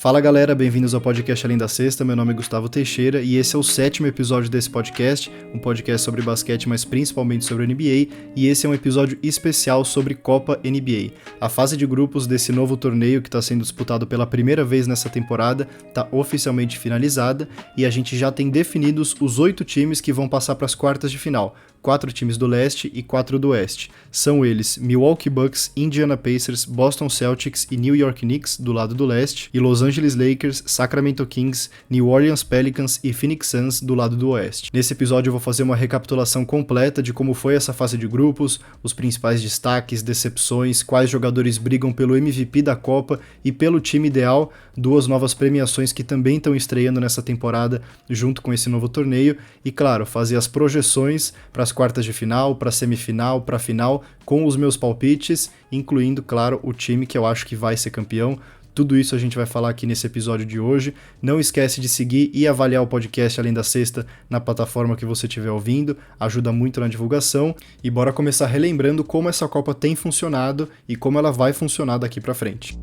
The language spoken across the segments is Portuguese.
Fala galera, bem-vindos ao podcast Além da Sexta, meu nome é Gustavo Teixeira e esse é o 7º episódio desse podcast, um podcast sobre basquete, mas principalmente sobre NBA, e esse é um episódio especial sobre Copa NBA. A fase de grupos desse novo torneio que está sendo disputado pela primeira vez nessa temporada está oficialmente finalizada e a gente já tem definidos os 8 times que vão passar para as quartas de final. 4 times do leste e 4 do oeste. São eles Milwaukee Bucks, Indiana Pacers, Boston Celtics e New York Knicks do lado do leste, e Los Angeles Lakers, Sacramento Kings, New Orleans Pelicans e Phoenix Suns do lado do oeste. Nesse episódio eu vou fazer uma recapitulação completa de como foi essa fase de grupos, os principais destaques, decepções, quais jogadores brigam pelo MVP da Copa e pelo time ideal, 2 novas premiações que também estão estreando nessa temporada junto com esse novo torneio, e claro, fazer as projeções para as quartas de final, para a semifinal, para a final, com os meus palpites, incluindo, claro, o time que eu acho que vai ser campeão. Tudo isso a gente vai falar aqui nesse episódio de hoje. Não esquece de seguir e avaliar o podcast Além da Sexta na plataforma que você estiver ouvindo, ajuda muito na divulgação. E bora começar relembrando como essa Copa tem funcionado e como ela vai funcionar daqui para frente.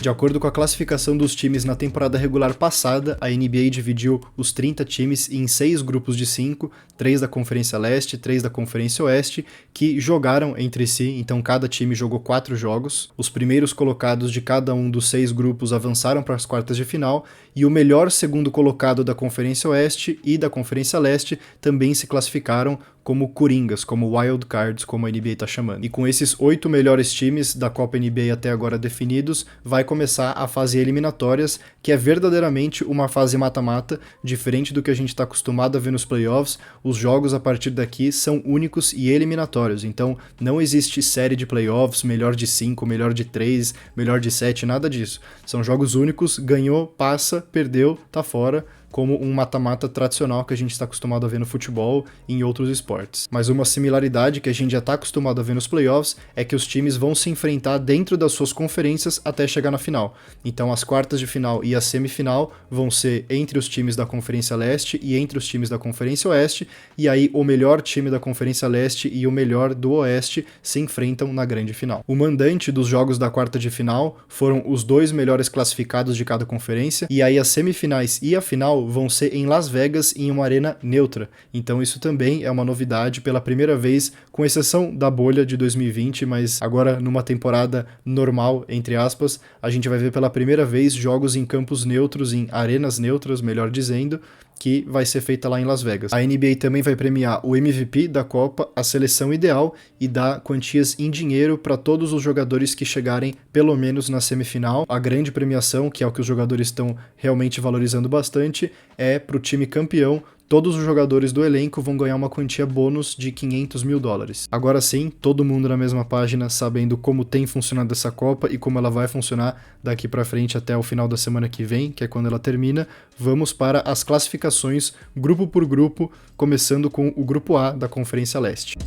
De acordo com a classificação dos times na temporada regular passada, a NBA dividiu os 30 times em 6 grupos de 5, 3 da Conferência Leste, 3 da Conferência Oeste, que jogaram entre si, então cada time jogou 4 jogos. Os primeiros colocados de cada um dos 6 grupos avançaram para as quartas de final, e o melhor segundo colocado da Conferência Oeste e da Conferência Leste também se classificaram como coringas, como wild cards, como a NBA está chamando. E com esses 8 melhores times da Copa NBA até agora definidos, vai começar a fase eliminatórias, que é verdadeiramente uma fase mata-mata, diferente do que a gente está acostumado a ver nos playoffs. Os jogos a partir daqui são únicos e eliminatórios, então não existe série de playoffs, melhor de 5, melhor de 3, melhor de 7, nada disso. São jogos únicos, ganhou, passa, perdeu, tá fora, como um mata-mata tradicional que a gente está acostumado a ver no futebol e em outros esportes. Mas uma similaridade que a gente já está acostumado a ver nos playoffs é que os times vão se enfrentar dentro das suas conferências até chegar na final. Então as quartas de final e a semifinal vão ser entre os times da Conferência Leste e entre os times da Conferência Oeste, e aí o melhor time da Conferência Leste e o melhor do Oeste se enfrentam na grande final. O mandante dos jogos da quarta de final foram os 2 melhores classificados de cada conferência, e aí as semifinais e a final vão ser em Las Vegas em uma arena neutra. Então isso também é uma novidade pela primeira vez, com exceção da bolha de 2020, mas agora numa temporada normal, entre aspas, a gente vai ver pela primeira vez jogos em campos neutros, em arenas neutras, melhor dizendo, que vai ser feita lá em Las Vegas. A NBA também vai premiar o MVP da Copa, a seleção ideal, e dar quantias em dinheiro para todos os jogadores que chegarem pelo menos na semifinal. A grande premiação, que é o que os jogadores estão realmente valorizando bastante, é para o time campeão. Todos os jogadores do elenco vão ganhar uma quantia bônus de $500 mil. Agora sim, todo mundo na mesma página, sabendo como tem funcionado essa Copa e como ela vai funcionar daqui pra frente até o final da semana que vem, que é quando ela termina. Vamos para as classificações, grupo por grupo, começando com o grupo A da Conferência Leste.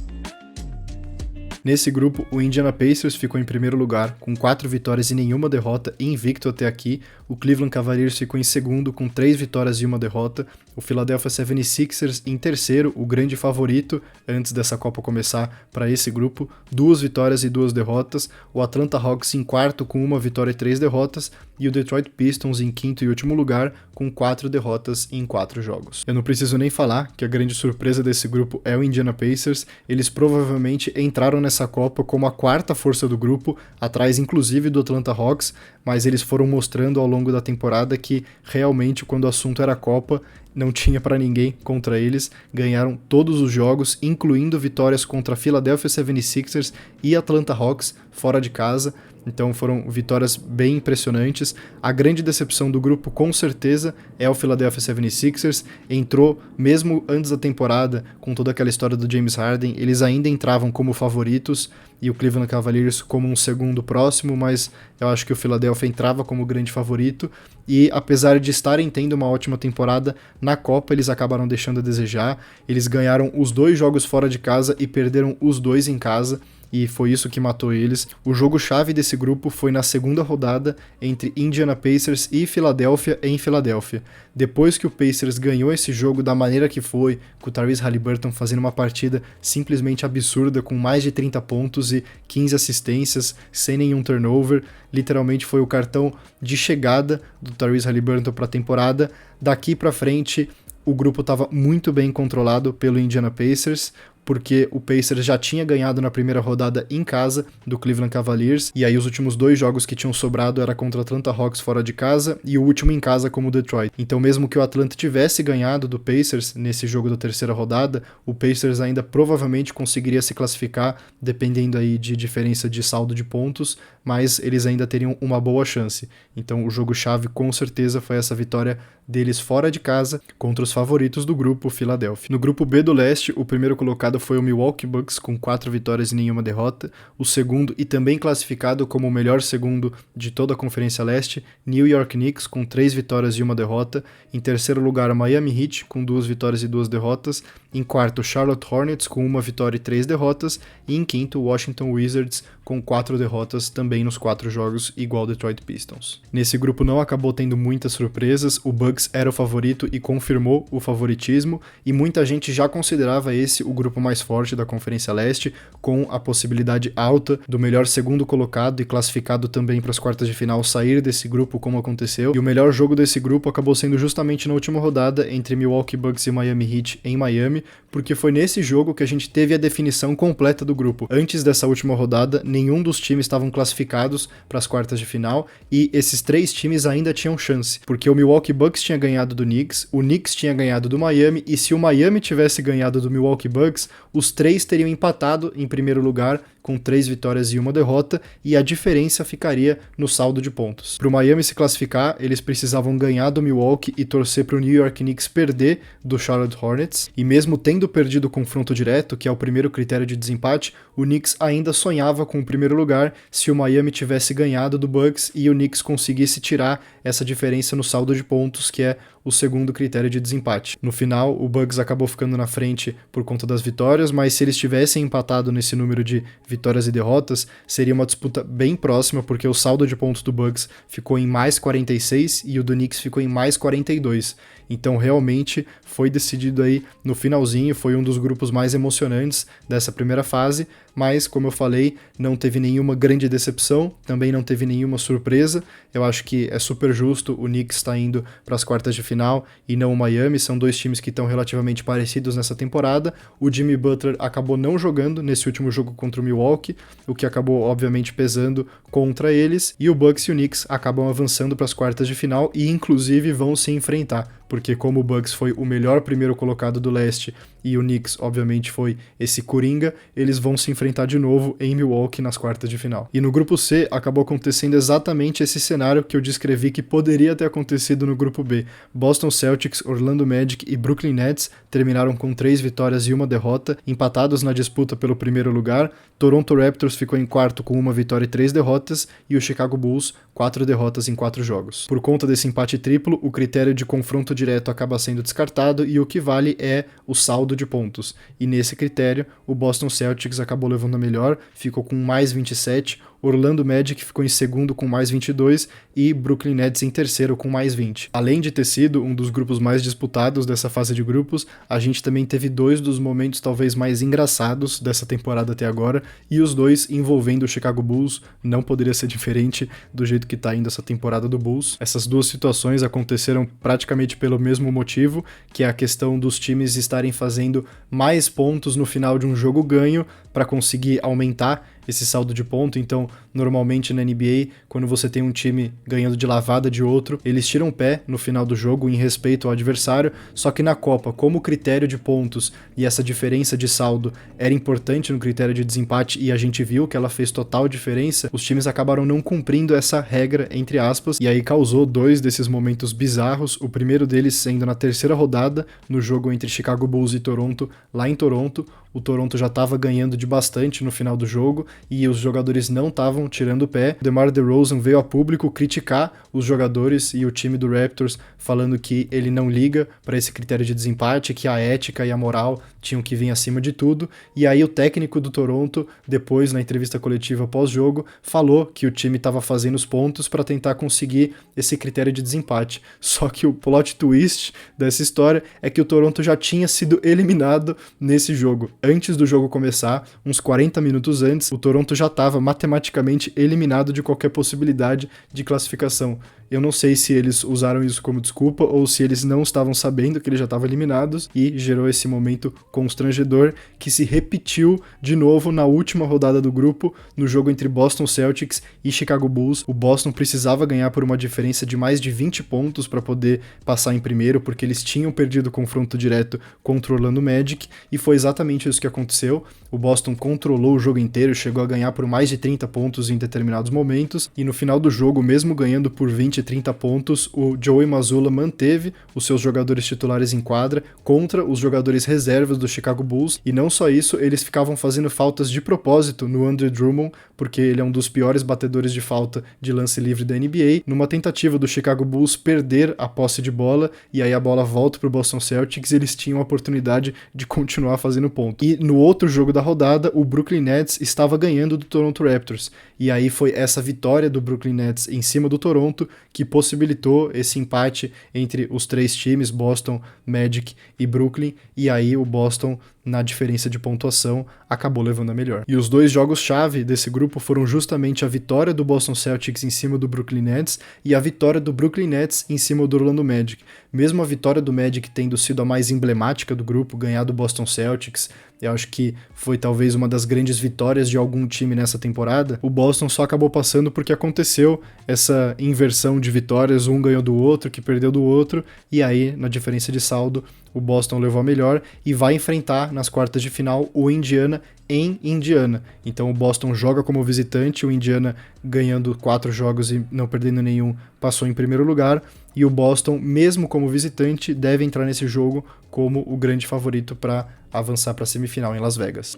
Nesse grupo, o Indiana Pacers ficou em primeiro lugar, com 4 vitórias e nenhuma derrota, invicto até aqui. O Cleveland Cavaliers ficou em segundo, com 3 vitórias e uma derrota. O Philadelphia 76ers em terceiro, o grande favorito, antes dessa Copa começar, para esse grupo, 2 vitórias e 2 derrotas. O Atlanta Hawks em quarto, com 1 vitória e 3 derrotas. E o Detroit Pistons em quinto e último lugar, com 4 derrotas em 4 jogos. Eu não preciso nem falar que a grande surpresa desse grupo é o Indiana Pacers. Eles provavelmente entraram nessa Copa como a 4ª força do grupo, atrás inclusive do Atlanta Hawks, mas eles foram mostrando ao longo da temporada que realmente quando o assunto era Copa, não tinha para ninguém contra eles, ganharam todos os jogos, incluindo vitórias contra Philadelphia 76ers e Atlanta Hawks fora de casa. Então foram vitórias bem impressionantes. A grande decepção do grupo, com certeza, é o Philadelphia 76ers. Entrou, mesmo antes da temporada, com toda aquela história do James Harden, eles ainda entravam como favoritos, e o Cleveland Cavaliers como um segundo próximo, mas eu acho que o Philadelphia entrava como grande favorito, e apesar de estarem tendo uma ótima temporada, na Copa eles acabaram deixando a desejar. Eles ganharam os 2 jogos fora de casa e perderam os 2 em casa. e foi isso que matou eles. O jogo-chave desse grupo foi na segunda rodada entre Indiana Pacers e Filadélfia em Filadélfia. Depois que o Pacers ganhou esse jogo da maneira que foi, com o Tyrese Haliburton fazendo uma partida simplesmente absurda, com mais de 30 pontos e 15 assistências, sem nenhum turnover, literalmente foi o cartão de chegada do Tyrese Haliburton para a temporada. Daqui para frente, o grupo estava muito bem controlado pelo Indiana Pacers, porque o Pacers já tinha ganhado na primeira rodada em casa do Cleveland Cavaliers, e aí os últimos 2 jogos que tinham sobrado era contra o Atlanta Hawks fora de casa e o último em casa como o Detroit. Então mesmo que o Atlanta tivesse ganhado do Pacers nesse jogo da terceira rodada, o Pacers ainda provavelmente conseguiria se classificar, dependendo aí de diferença de saldo de pontos, mas eles ainda teriam uma boa chance. Então o jogo-chave com certeza foi essa vitória deles fora de casa contra os favoritos do grupo, Philadelphia. No grupo B do leste, o primeiro colocado foi o Milwaukee Bucks com 4 vitórias e nenhuma derrota. O segundo, e também classificado como o melhor segundo de toda a Conferência Leste, New York Knicks com 3 vitórias e uma derrota. Em terceiro lugar, Miami Heat com 2 vitórias e 2 derrotas. Em quarto, Charlotte Hornets com 1 vitória e 3 derrotas. E em quinto, Washington Wizards com 4 derrotas também nos 4 jogos, igual Detroit Pistons. Nesse grupo não acabou tendo muitas surpresas, o Bucks era o favorito e confirmou o favoritismo, e muita gente já considerava esse o grupo mais forte da Conferência Leste, com a possibilidade alta do melhor segundo colocado e classificado também para as quartas de final sair desse grupo, como aconteceu, e o melhor jogo desse grupo acabou sendo justamente na última rodada entre Milwaukee Bucks e Miami Heat em Miami, porque foi nesse jogo que a gente teve a definição completa do grupo. Antes dessa última rodada, nenhum dos times estavam classificados para as quartas de final, e esses 3 times ainda tinham chance, porque o Milwaukee Bucks tinha ganhado do Knicks, o Knicks tinha ganhado do Miami, e se o Miami tivesse ganhado do Milwaukee Bucks, os 3 teriam empatado em primeiro lugar, com 3 vitórias e uma derrota, e a diferença ficaria no saldo de pontos. Para o Miami se classificar, eles precisavam ganhar do Milwaukee e torcer para o New York Knicks perder do Charlotte Hornets, e mesmo tendo perdido o confronto direto, que é o primeiro critério de desempate, o Knicks ainda sonhava com o primeiro lugar se o Miami tivesse ganhado do Bucks e o Knicks conseguisse tirar essa diferença no saldo de pontos, que é o segundo critério de desempate. No final, o Bucks acabou ficando na frente por conta das vitórias, mas se eles tivessem empatado nesse número de vitórias e derrotas, seria uma disputa bem próxima, porque o saldo de pontos do Bucks ficou em mais 46 e o do Knicks ficou em mais 42. Então realmente foi decidido aí no finalzinho, foi um dos grupos mais emocionantes dessa primeira fase, mas como eu falei, não teve nenhuma grande decepção, também não teve nenhuma surpresa. Eu acho que é super justo o Knicks estar indo para as quartas de final e não o Miami, são 2 times que estão relativamente parecidos nessa temporada. O Jimmy Butler acabou não jogando nesse último jogo contra o Milwaukee, o que acabou obviamente pesando contra eles, e o Bucks e o Knicks acabam avançando para as quartas de final e inclusive vão se enfrentar, porque como o Bucks foi o melhor primeiro colocado do leste e o Knicks obviamente foi esse coringa, eles vão se enfrentar de novo em Milwaukee nas quartas de final. E no grupo C acabou acontecendo exatamente esse cenário que eu descrevi que poderia ter acontecido no grupo B. Boston Celtics, Orlando Magic e Brooklyn Nets terminaram com 3 vitórias e uma derrota, empatados na disputa pelo primeiro lugar. Toronto Raptors ficou em quarto com 1 vitória e 3 derrotas, e o Chicago Bulls 4 derrotas em 4 jogos. Por conta desse empate triplo, o critério de confronto direto acaba sendo descartado e o que vale é o saldo de pontos. E nesse critério, o Boston Celtics acabou levando a melhor, ficou com mais 27, Orlando Magic ficou em segundo com mais 22 e Brooklyn Nets em terceiro com mais 20. Além de ter sido um dos grupos mais disputados dessa fase de grupos, a gente também teve 2 dos momentos talvez mais engraçados dessa temporada até agora, e os 2 envolvendo o Chicago Bulls. Não poderia ser diferente do jeito que tá indo essa temporada do Bulls. Essas 2 situações aconteceram praticamente pelo mesmo motivo, que é a questão dos times estarem fazendo mais pontos no final de um jogo ganho para conseguir aumentar esse saldo de ponto. Então, normalmente na NBA, quando você tem um time ganhando de lavada de outro, eles tiram o pé no final do jogo em respeito ao adversário, só que na Copa, como o critério de pontos e essa diferença de saldo era importante no critério de desempate e a gente viu que ela fez total diferença, os times acabaram não cumprindo essa regra, entre aspas, e aí causou 2 desses momentos bizarros, o primeiro deles sendo na terceira rodada, no jogo entre Chicago Bulls e Toronto, lá em Toronto. O Toronto já estava ganhando de bastante no final do jogo, e os jogadores não estavam tirando o pé. DeMar DeRozan veio a público criticar os jogadores e o time do Raptors, falando que ele não liga para esse critério de desempate, que a ética e a moral tinham que vir acima de tudo. E aí o técnico do Toronto, depois na entrevista coletiva pós-jogo, falou que o time estava fazendo os pontos para tentar conseguir esse critério de desempate. Só que o plot twist dessa história é que o Toronto já tinha sido eliminado nesse jogo. Antes do jogo começar, uns 40 minutos antes, o Toronto já estava matematicamente eliminado de qualquer possibilidade de classificação. Eu não sei se eles usaram isso como desculpa ou se eles não estavam sabendo que eles já estavam eliminados e gerou esse momento constrangedor que se repetiu de novo na última rodada do grupo, no jogo entre Boston Celtics e Chicago Bulls. O Boston precisava ganhar por uma diferença de mais de 20 pontos para poder passar em primeiro, porque eles tinham perdido o confronto direto contra o Orlando Magic, e foi exatamente isso que aconteceu. O Boston controlou o jogo inteiro, chegou a ganhar por mais de 30 pontos em determinados momentos, e no final do jogo, mesmo ganhando por 20 e 30 pontos, o Joey Mazzulla manteve os seus jogadores titulares em quadra contra os jogadores reservas do Chicago Bulls, e não só isso, eles ficavam fazendo faltas de propósito no Andre Drummond, porque ele é um dos piores batedores de falta de lance livre da NBA, numa tentativa do Chicago Bulls perder a posse de bola, e aí a bola volta pro Boston Celtics, e eles tinham a oportunidade de continuar fazendo ponto. E no outro jogo da rodada, o Brooklyn Nets estava ganhando do Toronto Raptors, e aí foi essa vitória do Brooklyn Nets em cima do Toronto que possibilitou esse empate entre os três times, Boston, Magic e Brooklyn, e aí o Boston, na diferença de pontuação, acabou levando a melhor. E os dois jogos-chave desse grupo foram justamente a vitória do Boston Celtics em cima do Brooklyn Nets e a vitória do Brooklyn Nets em cima do Orlando Magic. Mesmo a vitória do Magic tendo sido a mais emblemática do grupo, ganhar do Boston Celtics, eu acho que foi talvez uma das grandes vitórias de algum time nessa temporada, o Boston só acabou passando porque aconteceu essa inversão de vitórias, um ganhou do outro, que perdeu do outro, e aí, na diferença de saldo, o Boston levou a melhor e vai enfrentar nas quartas de final o Indiana em Indiana. Então o Boston joga como visitante, o Indiana ganhando 4 jogos e não perdendo nenhum, passou em primeiro lugar, e o Boston, mesmo como visitante, deve entrar nesse jogo como o grande favorito para avançar para a semifinal em Las Vegas.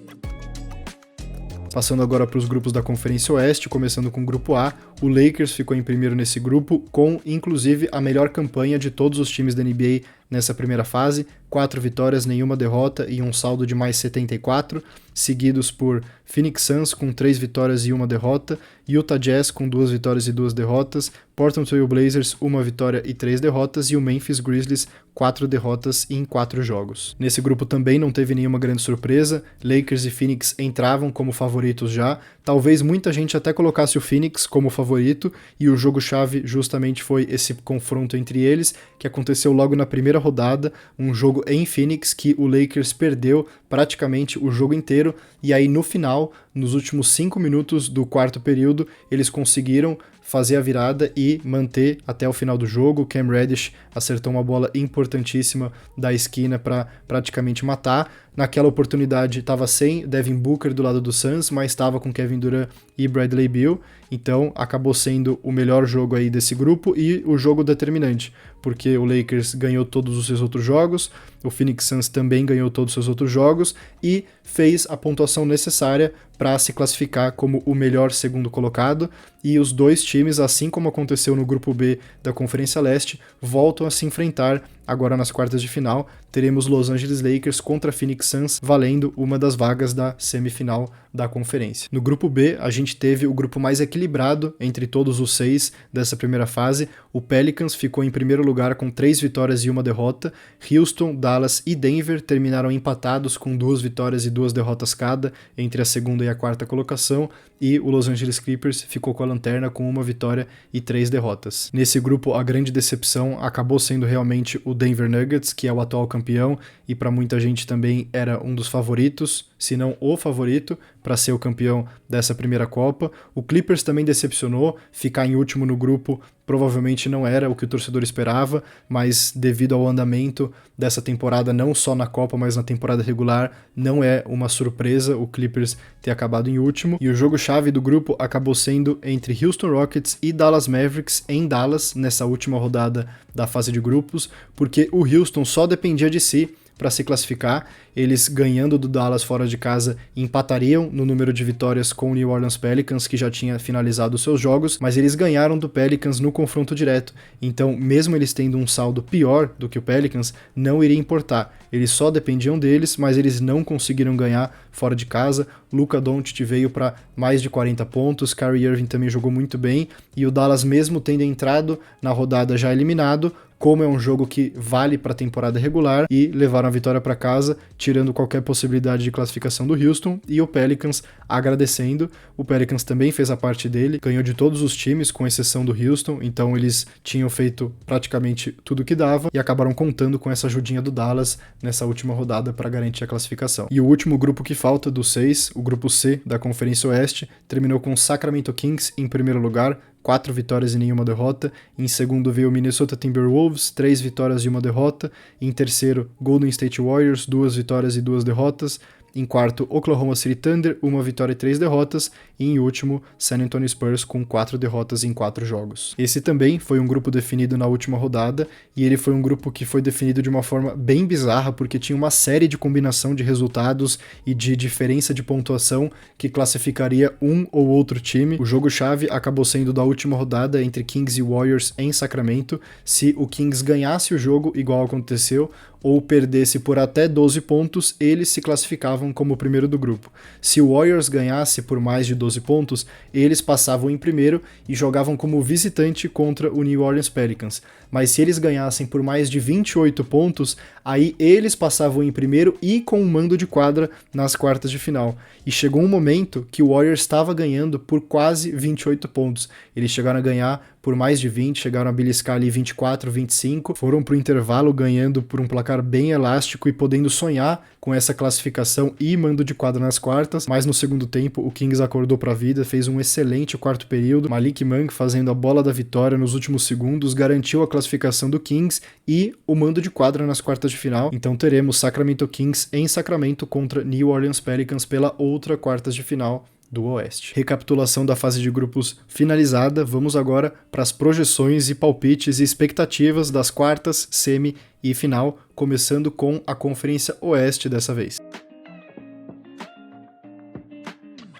Passando agora para os grupos da Conferência Oeste, começando com o grupo A, o Lakers ficou em primeiro nesse grupo, com inclusive a melhor campanha de todos os times da NBA nessa primeira fase, 4 vitórias, nenhuma derrota e um saldo de mais 74, seguidos por Phoenix Suns com 3 vitórias e 1 derrota, Utah Jazz com 2 vitórias e 2 derrotas, Portland Trail Blazers 1 vitória e 3 derrotas e o Memphis Grizzlies 4 derrotas em 4 jogos. Nesse grupo também não teve nenhuma grande surpresa, Lakers e Phoenix entravam como favoritos já, talvez muita gente até colocasse o Phoenix como favorito, e o jogo-chave justamente foi esse confronto entre eles, que aconteceu logo na primeira rodada, um jogo em Phoenix que o Lakers perdeu praticamente o jogo inteiro, e aí no final, nos últimos 5 minutos do quarto período, eles conseguiram fazer a virada e manter até o final do jogo. Cam Reddish acertou uma bola importantíssima da esquina para praticamente matar. Naquela oportunidade estava sem Devin Booker do lado do Suns, mas estava com Kevin Durant e Bradley Beal, então acabou sendo o melhor jogo aí desse grupo e o jogo determinante, porque o Lakers ganhou todos os seus outros jogos, o Phoenix Suns também ganhou todos os seus outros jogos e fez a pontuação necessária para se classificar como o melhor segundo colocado, e os dois times, assim como aconteceu no grupo B da Conferência Leste, voltam a se enfrentar agora nas quartas de final. Teremos Los Angeles Lakers contra Phoenix Suns valendo uma das vagas da semifinal da conferência. No grupo B, a gente teve o grupo mais equilibrado entre todos os 6 dessa primeira fase. O Pelicans ficou em primeiro lugar com 3 vitórias e 1 derrota. Houston, Dallas e Denver terminaram empatados com 2 vitórias e 2 derrotas cada entre a segunda e a quarta colocação, e o Los Angeles Clippers ficou com a lanterna com 1 vitória e 3 derrotas. Nesse grupo, a grande decepção acabou sendo realmente o Denver Nuggets, que é o atual campeão e para muita gente também era um dos favoritos, se não o favorito, para ser o campeão dessa primeira Copa. O Clippers também decepcionou, ficar em último no grupo provavelmente não era o que o torcedor esperava, mas devido ao andamento dessa temporada, não só na Copa, mas na temporada regular, não é uma surpresa o Clippers ter acabado em último. E o jogo-chave do grupo acabou sendo entre Houston Rockets e Dallas Mavericks em Dallas, nessa última rodada da fase de grupos, porque o Houston só dependia de si. para se classificar. Eles, ganhando do Dallas fora de casa, empatariam no número de vitórias com o New Orleans Pelicans, que já tinha finalizado os seus jogos, mas eles ganharam do Pelicans no confronto direto. Então, mesmo eles tendo um saldo pior do que o Pelicans, não iria importar. Eles só dependiam deles, mas eles não conseguiram ganhar fora de casa. Luka Doncic veio para mais de 40 pontos, Kyrie Irving também jogou muito bem, e o Dallas, mesmo tendo entrado na rodada já eliminado, como é um jogo que vale para a temporada regular, e levaram a vitória para casa, tirando qualquer possibilidade de classificação do Houston, e o Pelicans agradecendo. O Pelicans também fez a parte dele, ganhou de todos os times, com exceção do Houston, então eles tinham feito praticamente tudo o que davam, e acabaram contando com essa ajudinha do Dallas nessa última rodada para garantir a classificação. E o último grupo que falta dos 6, o grupo C da Conferência Oeste, terminou com Sacramento Kings em primeiro lugar, 4 vitórias e nenhuma derrota. Em segundo veio o Minnesota Timberwolves, 3 vitórias e uma derrota. Em terceiro, Golden State Warriors, 2 vitórias e 2 derrotas. Em quarto, Oklahoma City Thunder, 1 vitória e 3 derrotas. E em último, San Antonio Spurs com 4 derrotas em 4 jogos. Esse também foi um grupo definido na última rodada, e ele foi um grupo que foi definido de uma forma bem bizarra, porque tinha uma série de combinação de resultados e de diferença de pontuação que classificaria um ou outro time. O jogo-chave acabou sendo da última rodada entre Kings e Warriors em Sacramento. Se o Kings ganhasse o jogo, igual aconteceu, ou perdesse por até 12 pontos, eles se classificavam como o primeiro do grupo. Se o Warriors ganhasse por mais de 12 pontos, eles passavam em primeiro e jogavam como visitante contra o New Orleans Pelicans. Mas se eles ganhassem por mais de 28 pontos, aí eles passavam em primeiro e com um mando de quadra nas quartas de final. E chegou um momento que o Warriors estava ganhando por quase 28 pontos. Eles chegaram a ganhar por mais de 20, chegaram a beliscar ali 24, 25, foram pro intervalo ganhando por um placar bem elástico e podendo sonhar com essa classificação e mando de quadra nas quartas, mas no segundo tempo o Kings acordou pra vida, fez um excelente quarto período, Malik Monk fazendo a bola da vitória nos últimos segundos, garantiu a classificação do Kings e o mando de quadra nas quartas de final. Então teremos Sacramento Kings em Sacramento contra New Orleans Pelicans pela outra quartas de final do Oeste. Recapitulação da fase de grupos finalizada, vamos agora para as projeções e palpites e expectativas das quartas, semi e final, começando com a Conferência Oeste dessa vez.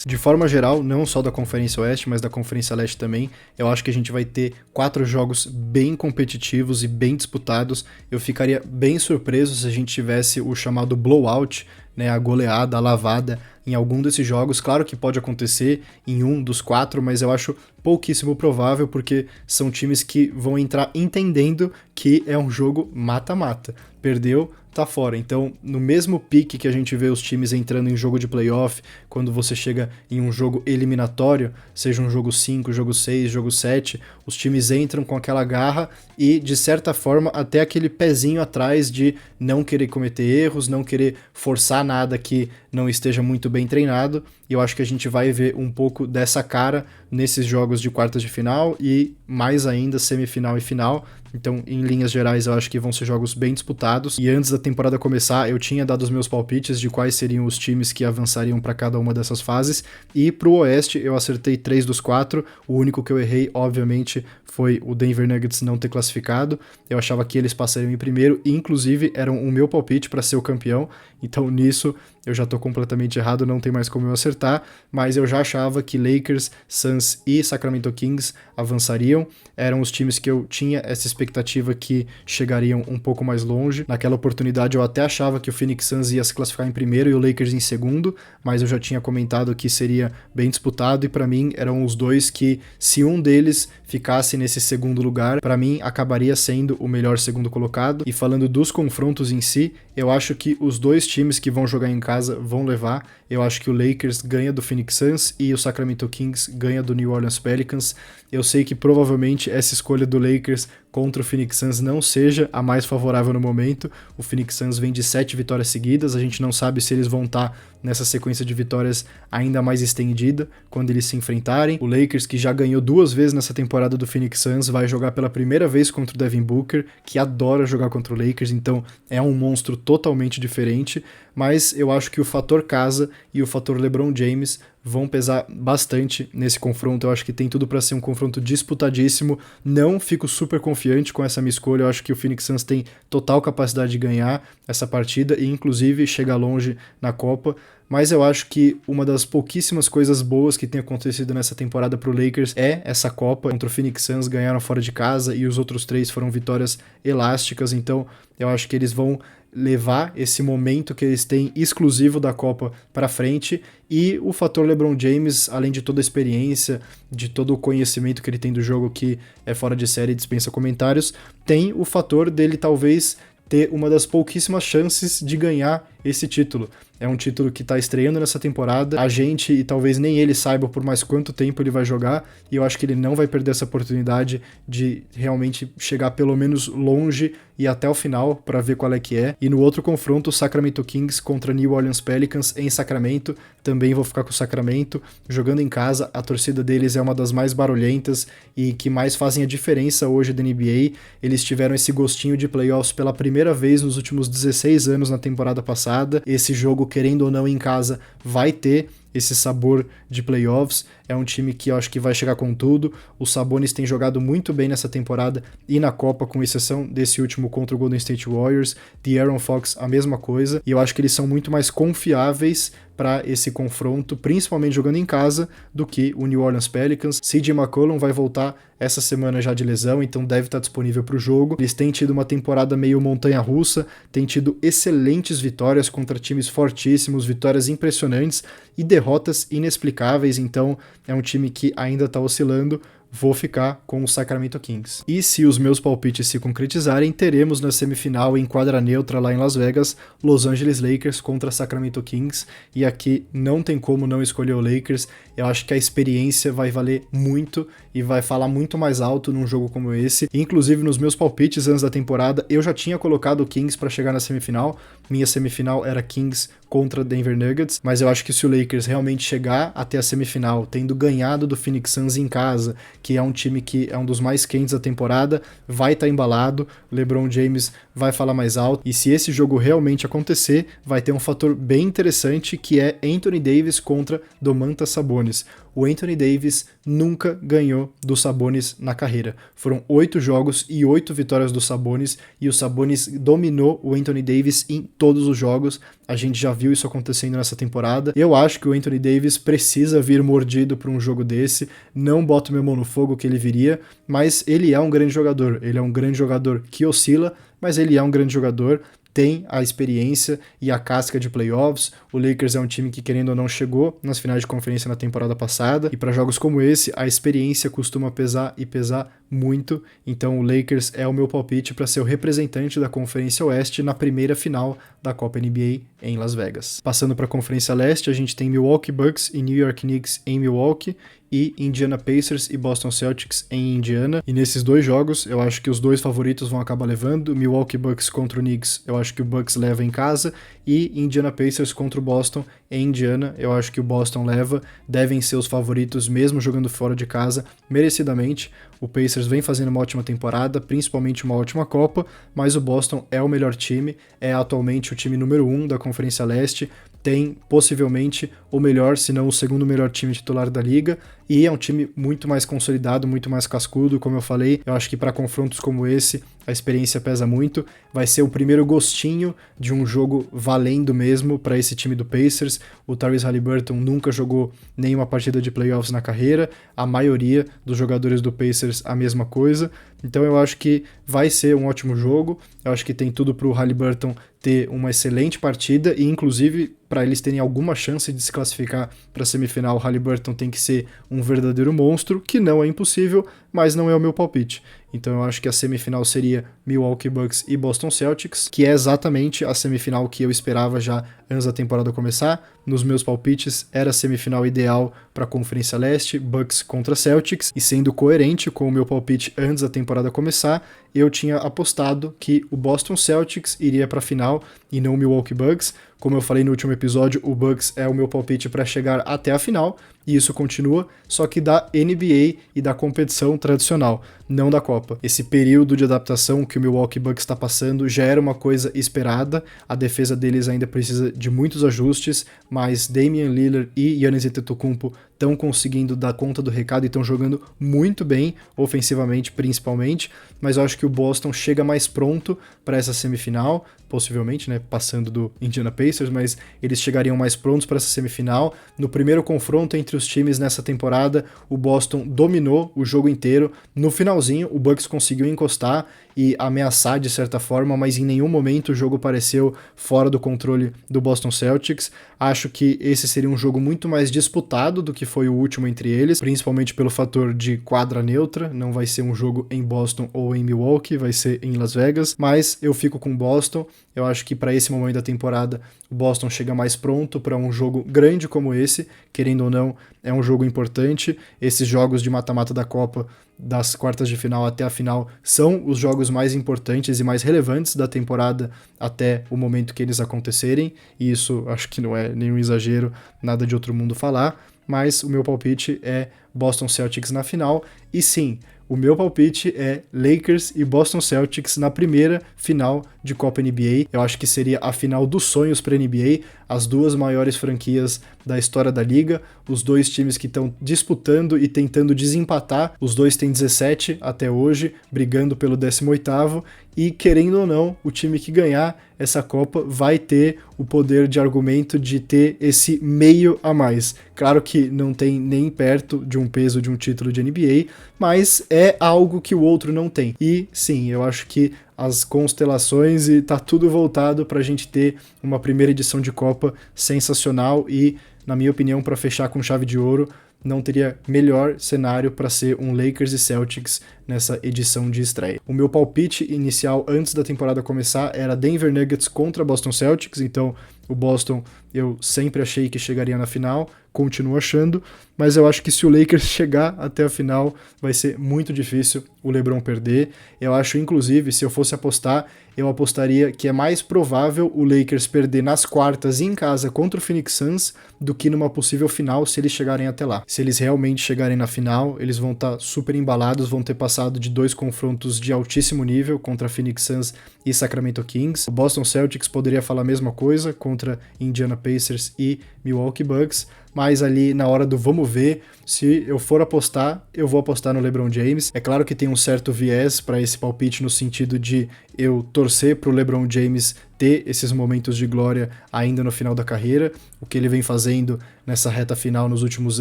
De forma geral, não só da Conferência Oeste, mas da Conferência Leste também, eu acho que a gente vai ter 4 jogos bem competitivos e bem disputados. Eu ficaria bem surpreso se a gente tivesse o chamado blowout, né, a goleada, a lavada em algum desses jogos. Claro que pode acontecer em um dos 4, mas eu acho pouquíssimo provável, porque são times que vão entrar entendendo que é um jogo mata-mata. Perdeu, tá fora. Então, no mesmo pique que a gente vê os times entrando em jogo de playoff, quando você chega em um jogo eliminatório, seja um jogo 5, jogo 6, jogo 7, os times entram com aquela garra e, de certa forma, até aquele pezinho atrás de não querer cometer erros, não querer forçar nada que não esteja muito bem treinado, e eu acho que a gente vai ver um pouco dessa cara nesses jogos de quartas de final e mais ainda semifinal e final. Então, em linhas gerais, eu acho que vão ser jogos bem disputados. E antes da temporada começar, eu tinha dado os meus palpites de quais seriam os times que avançariam para cada uma dessas fases. E pro Oeste, eu acertei 3 dos 4. O único que eu errei, obviamente, foi o Denver Nuggets não ter classificado. Eu achava que eles passariam em primeiro, e inclusive eram o meu palpite para ser o campeão. Então, nisso, eu já tô completamente errado, não tem mais como eu acertar. Mas eu já achava que Lakers, Suns e Sacramento Kings avançariam. Eram os times que eu tinha essa expectativa que chegariam um pouco mais longe. Naquela oportunidade eu até achava que o Phoenix Suns ia se classificar em primeiro e o Lakers em segundo, mas eu já tinha comentado que seria bem disputado, e para mim eram os dois que, se um deles ficasse nesse segundo lugar, para mim acabaria sendo o melhor segundo colocado. E falando dos confrontos em si, eu acho que os dois times que vão jogar em casa vão levar. Eu acho que o Lakers ganha do Phoenix Suns e o Sacramento Kings ganha do New Orleans Pelicans. Eu sei que provavelmente essa escolha do Lakers contra o Phoenix Suns não seja a mais favorável no momento. O Phoenix Suns vem de 7 vitórias seguidas, a gente não sabe se eles vão estar nessa sequência de vitórias ainda mais estendida quando eles se enfrentarem. O Lakers, que já ganhou 2 vezes nessa temporada do Phoenix Suns, vai jogar pela primeira vez contra o Devin Booker, que adora jogar contra o Lakers, então é um monstro totalmente diferente, mas eu acho que o fator casa e o fator LeBron James vão pesar bastante nesse confronto. Eu acho que tem tudo para ser um confronto disputadíssimo. Não fico super confiante com essa minha escolha. Eu acho que o Phoenix Suns tem total capacidade de ganhar essa partida e inclusive chegar longe na Copa. Mas eu acho que uma das pouquíssimas coisas boas que tem acontecido nessa temporada pro Lakers é essa Copa. Contra o Phoenix Suns ganharam fora de casa e os outros 3 foram vitórias elásticas, então eu acho que eles vão levar esse momento que eles têm exclusivo da Copa para frente, e o fator LeBron James, além de toda a experiência, de todo o conhecimento que ele tem do jogo, que é fora de série e dispensa comentários, tem o fator dele talvez ter uma das pouquíssimas chances de ganhar esse título. É um título que está estreando nessa temporada, a gente e talvez nem ele saiba por mais quanto tempo ele vai jogar, e eu acho que ele não vai perder essa oportunidade de realmente chegar pelo menos longe e até o final para ver qual é que é. E no outro confronto, o Sacramento Kings contra New Orleans Pelicans em Sacramento, também vou ficar com o Sacramento, jogando em casa. A torcida deles é uma das mais barulhentas e que mais fazem a diferença hoje da NBA. Eles tiveram esse gostinho de playoffs pela primeira vez nos últimos 16 anos na temporada passada. Esse jogo, querendo ou não, em casa, vai ter esse sabor de playoffs. É um time que eu acho que vai chegar com tudo. O Sabonis tem jogado muito bem nessa temporada e na Copa, com exceção desse último contra o Golden State Warriors. De'Aaron Fox, a mesma coisa. E eu acho que eles são muito mais confiáveis para esse confronto, principalmente jogando em casa, do que o New Orleans Pelicans. CJ McCollum vai voltar essa semana já de lesão, então deve estar disponível para o jogo. Eles têm tido uma temporada meio montanha-russa, têm tido excelentes vitórias contra times fortíssimos, vitórias impressionantes e derrotas inexplicáveis, então é um time que ainda está oscilando. Vou ficar com o Sacramento Kings. E se os meus palpites se concretizarem, teremos na semifinal em quadra neutra lá em Las Vegas, Los Angeles Lakers contra Sacramento Kings, e aqui não tem como não escolher o Lakers. Eu acho que a experiência vai valer muito e vai falar muito mais alto num jogo como esse. Inclusive nos meus palpites antes da temporada, eu já tinha colocado o Kings para chegar na semifinal. Minha semifinal era Kings contra Denver Nuggets, mas eu acho que se o Lakers realmente chegar até a semifinal, tendo ganhado do Phoenix Suns em casa, que é um time que é um dos mais quentes da temporada, vai estar embalado, LeBron James vai falar mais alto, e se esse jogo realmente acontecer, vai ter um fator bem interessante, que é Anthony Davis contra Domantas Sabonis. O Anthony Davis nunca ganhou do Sabonis na carreira. Foram 8 jogos e 8 vitórias do Sabonis, e o Sabonis dominou o Anthony Davis em todos os jogos. A gente já viu isso acontecendo nessa temporada. Eu acho que o Anthony Davis precisa vir mordido para um jogo desse. Não boto minha mão no fogo que ele viria, mas ele é um grande jogador. Ele é um grande jogador que oscila, mas ele é um grande jogador. Tem a experiência e a casca de playoffs. O Lakers é um time que, querendo ou não, chegou nas finais de conferência na temporada passada, e para jogos como esse, a experiência costuma pesar e pesar muito. Então o Lakers é o meu palpite para ser o representante da Conferência Oeste na primeira final da Copa NBA em Las Vegas. Passando para a Conferência Leste, a gente tem Milwaukee Bucks e New York Knicks em Milwaukee, e Indiana Pacers e Boston Celtics em Indiana. E nesses dois jogos, eu acho que os dois favoritos vão acabar levando. Milwaukee Bucks contra o Knicks, eu acho que o Bucks leva em casa, e Indiana Pacers contra o Boston em Indiana, eu acho que o Boston leva. Devem ser os favoritos mesmo jogando fora de casa, merecidamente. O Pacers vem fazendo uma ótima temporada, principalmente uma ótima Copa, mas o Boston é o melhor time, é atualmente o time número 1 da Conferência Leste, tem possivelmente o melhor, se não o segundo melhor time titular da liga, e é um time muito mais consolidado, muito mais cascudo, como eu falei. Eu acho que para confrontos como esse, a experiência pesa muito. Vai ser o primeiro gostinho de um jogo valendo mesmo para esse time do Pacers. O Tyrese Haliburton nunca jogou nenhuma partida de playoffs na carreira, a maioria dos jogadores do Pacers a mesma coisa. Então eu acho que vai ser um ótimo jogo. Eu acho que tem tudo para o Haliburton ter uma excelente partida, e inclusive para eles terem alguma chance de se classificar para a semifinal, o Haliburton tem que ser um verdadeiro monstro, que não é impossível, mas não é o meu palpite. Então eu acho que a semifinal seria Milwaukee Bucks e Boston Celtics, que é exatamente a semifinal que eu esperava já antes da temporada começar. Nos meus palpites era a semifinal ideal para a Conferência Leste, Bucks contra Celtics, e sendo coerente com o meu palpite antes da temporada começar, eu tinha apostado que o Boston Celtics iria para a final e não o Milwaukee Bucks. Como eu falei no último episódio, o Bucks é o meu palpite para chegar até a final, e isso continua, só que da NBA e da competição tradicional, não da Copa. Esse período de adaptação que o Milwaukee Bucks está passando já era uma coisa esperada, a defesa deles ainda precisa de muitos ajustes, mas Damian Lillard e Giannis Antetokounmpo estão conseguindo dar conta do recado e estão jogando muito bem, ofensivamente principalmente, mas eu acho que o Boston chega mais pronto para essa semifinal, possivelmente, né, passando do Indiana Pacers, mas eles chegariam mais prontos para essa semifinal. No primeiro confronto entre os times nessa temporada, o Boston dominou o jogo inteiro. No finalzinho, o Bucks conseguiu encostar e ameaçar de certa forma, mas em nenhum momento o jogo pareceu fora do controle do Boston Celtics. Acho que esse seria um jogo muito mais disputado do que foi o último entre eles, principalmente pelo fator de quadra neutra. Não vai ser um jogo em Boston ou em Milwaukee, vai ser em Las Vegas, mas eu fico com Boston. Eu acho que para esse momento da temporada o Boston chega mais pronto para um jogo grande como esse, querendo ou não, é um jogo importante. Esses jogos de mata-mata da Copa, das quartas de final até a final, são os jogos mais importantes e mais relevantes da temporada até o momento que eles acontecerem, e isso acho que não é nenhum exagero, nada de outro mundo falar, mas o meu palpite é Boston Celtics na final, e sim, o meu palpite é Lakers e Boston Celtics na primeira final de Copa NBA. Eu acho que seria a final dos sonhos para a NBA, as duas maiores franquias da história da liga, os dois times que estão disputando e tentando desempatar, os dois têm 17 até hoje, brigando pelo 18º, e querendo ou não, o time que ganhar essa Copa vai ter o poder de argumento de ter esse meio a mais. Claro que não tem nem perto de um peso de um título de NBA, mas é algo que o outro não tem. E sim, eu acho que as constelações e tá tudo voltado pra gente ter uma primeira edição de Copa sensacional e, na minha opinião, para fechar com chave de ouro, não teria melhor cenário para ser um Lakers e Celtics nessa edição de estreia. O meu palpite inicial antes da temporada começar era Denver Nuggets contra Boston Celtics, então o Boston eu sempre achei que chegaria na final, continuo achando, mas eu acho que se o Lakers chegar até a final vai ser muito difícil o LeBron perder. Eu acho, inclusive, se eu fosse apostar, eu apostaria que é mais provável o Lakers perder nas quartas em casa contra o Phoenix Suns do que numa possível final se eles chegarem até lá. Se eles realmente chegarem na final, eles vão estar super embalados, vão ter passado de 2 confrontos de altíssimo nível contra Phoenix Suns e Sacramento Kings. O Boston Celtics poderia falar a mesma coisa contra Indiana Pacers e Milwaukee Bucks, mas ali na hora do vamos ver, se eu for apostar, eu vou apostar no LeBron James. É claro que tem um certo viés para esse palpite no sentido de eu torcer para o LeBron James ter esses momentos de glória ainda no final da carreira, o que ele vem fazendo nessa reta final nos últimos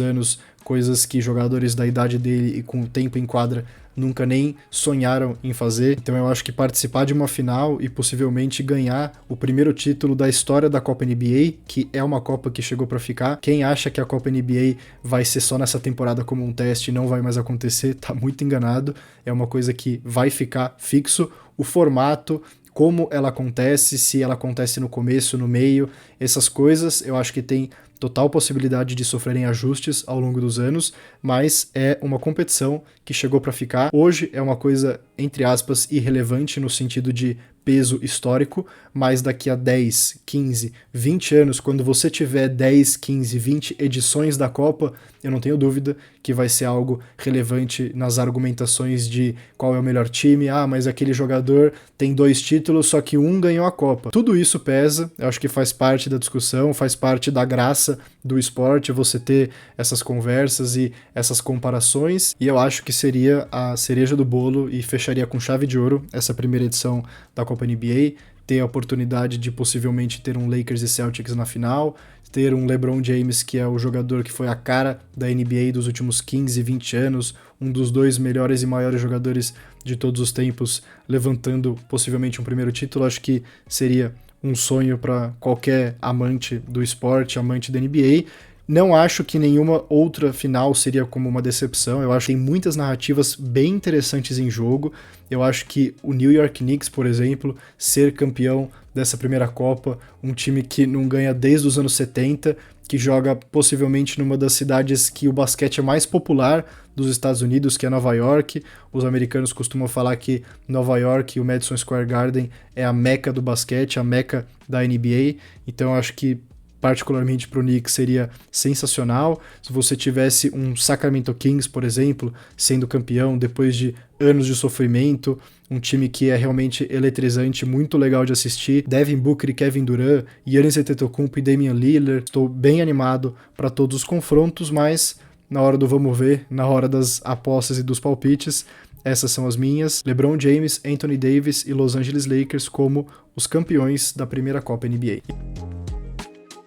anos, coisas que jogadores da idade dele e com o tempo em quadra nunca nem sonharam em fazer. Então eu acho que participar de uma final e possivelmente ganhar o primeiro título da história da Copa NBA, que é uma Copa que chegou para ficar. Quem acha que a Copa NBA vai ser só nessa temporada como um teste e não vai mais acontecer, tá muito enganado. É uma coisa que vai ficar fixo. O formato, como ela acontece, se ela acontece no começo, no meio, essas coisas eu acho que tem total possibilidade de sofrerem ajustes ao longo dos anos, mas é uma competição que chegou para ficar. Hoje é uma coisa, entre aspas, irrelevante no sentido de peso histórico, mas daqui a 10, 15, 20 anos, quando você tiver 10, 15, 20 edições da Copa, eu não tenho dúvida que vai ser algo relevante nas argumentações de qual é o melhor time, mas aquele jogador tem 2 títulos, só que um ganhou a Copa. Tudo isso pesa, eu acho que faz parte da discussão, faz parte da graça do esporte, você ter essas conversas e essas comparações, e eu acho que seria a cereja do bolo e fecharia com chave de ouro essa primeira edição da Copa NBA, ter a oportunidade de possivelmente ter um Lakers e Celtics na final, ter um LeBron James, que é o jogador que foi a cara da NBA dos últimos 15, 20 anos, um dos 2 melhores e maiores jogadores de todos os tempos, levantando possivelmente um primeiro título. Acho que seria um sonho para qualquer amante do esporte, amante da NBA. Não acho que nenhuma outra final seria como uma decepção. Eu acho que tem muitas narrativas bem interessantes em jogo. Eu acho que o New York Knicks, por exemplo, ser campeão dessa primeira Copa, um time que não ganha desde os anos 70, que joga possivelmente numa das cidades que o basquete é mais popular dos Estados Unidos, que é Nova York. Os americanos costumam falar que Nova York e o Madison Square Garden é a meca do basquete, a meca da NBA. Então eu acho que particularmente para o Knicks, seria sensacional. Se você tivesse um Sacramento Kings, por exemplo, sendo campeão depois de anos de sofrimento, um time que é realmente eletrizante, muito legal de assistir. Devin Booker e Kevin Durant, Giannis Antetokounmpo e Damian Lillard. Estou bem animado para todos os confrontos, mas na hora do vamos ver, na hora das apostas e dos palpites, essas são as minhas. LeBron James, Anthony Davis e Los Angeles Lakers como os campeões da primeira Copa NBA.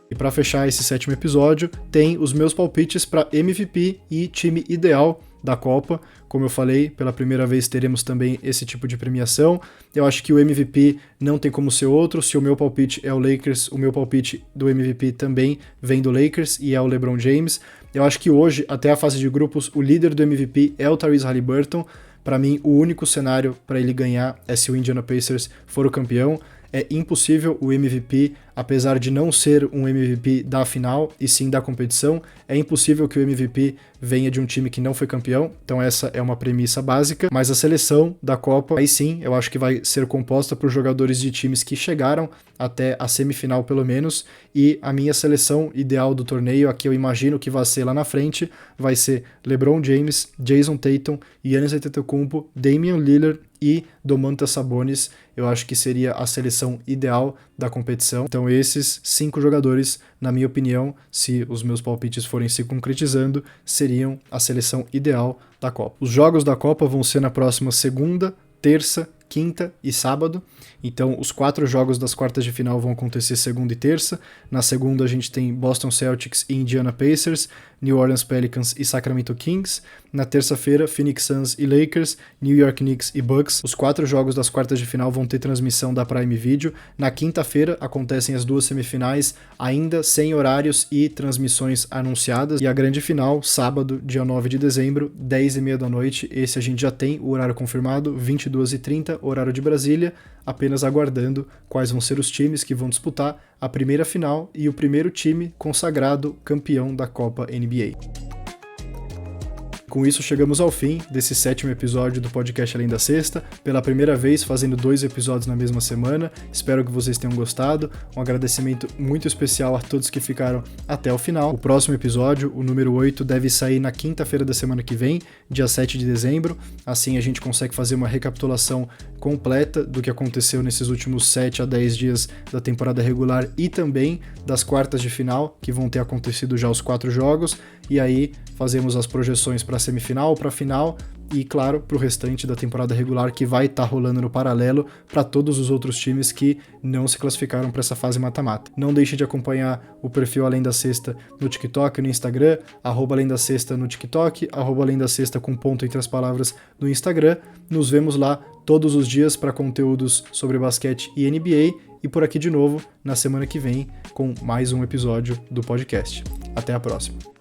E para fechar esse 7º episódio, tem os meus palpites para MVP e time ideal da Copa. Como eu falei, pela primeira vez teremos também esse tipo de premiação. Eu acho que o MVP não tem como ser outro. Se o meu palpite é o Lakers, o meu palpite do MVP também vem do Lakers e é o LeBron James. Eu acho que hoje, até a fase de grupos, o líder do MVP é o Tyrese Haliburton. Para mim, o único cenário para ele ganhar é se o Indiana Pacers for o campeão. É impossível o MVP, apesar de não ser um MVP da final e sim da competição, é impossível que o MVP venha de um time que não foi campeão, então essa é uma premissa básica, mas a seleção da Copa, aí sim, eu acho que vai ser composta por jogadores de times que chegaram até a semifinal pelo menos, e a minha seleção ideal do torneio, a que eu imagino que vai ser lá na frente, vai ser LeBron James, Jason Tatum, Giannis Antetokounmpo, Damian Lillard e Domantas Sabonis. Eu acho que seria a seleção ideal da competição. Então esses 5 jogadores, na minha opinião, se os meus palpites forem se concretizando, seriam a seleção ideal da Copa. Os jogos da Copa vão ser na próxima segunda, terça, quinta e sábado. Então os 4 jogos das quartas de final vão acontecer segunda e terça. Na segunda a gente tem Boston Celtics e Indiana Pacers, New Orleans Pelicans e Sacramento Kings. Na terça-feira, Phoenix Suns e Lakers, New York Knicks e Bucks. Os 4 jogos das quartas de final vão ter transmissão da Prime Video. Na quinta-feira acontecem as 2 semifinais, ainda sem horários e transmissões anunciadas. E a grande final, sábado, dia 9 de dezembro, 10h30 da noite. Esse a gente já tem o horário confirmado, 22h30, horário de Brasília, apenas aguardando quais vão ser os times que vão disputar a primeira final e o primeiro time consagrado campeão da Copa NBA. Com isso, chegamos ao fim desse 7º episódio do podcast Além da Sexta, pela primeira vez fazendo 2 episódios na mesma semana. Espero que vocês tenham gostado. Um agradecimento muito especial a todos que ficaram até o final. O próximo episódio, o número 8, deve sair na quinta-feira da semana que vem, dia 7 de dezembro. Assim a gente consegue fazer uma recapitulação completa do que aconteceu nesses últimos 7 a 10 dias da temporada regular e também das quartas de final, que vão ter acontecido já os 4 jogos. E aí fazemos as projeções para a semifinal, para a final e, claro, para o restante da temporada regular que vai estar rolando no paralelo para todos os outros times que não se classificaram para essa fase mata-mata. Não deixe de acompanhar o perfil Além da Sexta no TikTok, no Instagram, @Além da Sexta no TikTok, @Além da Sexta com ponto entre as palavras no Instagram. Nos vemos lá todos os dias para conteúdos sobre basquete e NBA e por aqui de novo na semana que vem com mais um episódio do podcast. Até a próxima.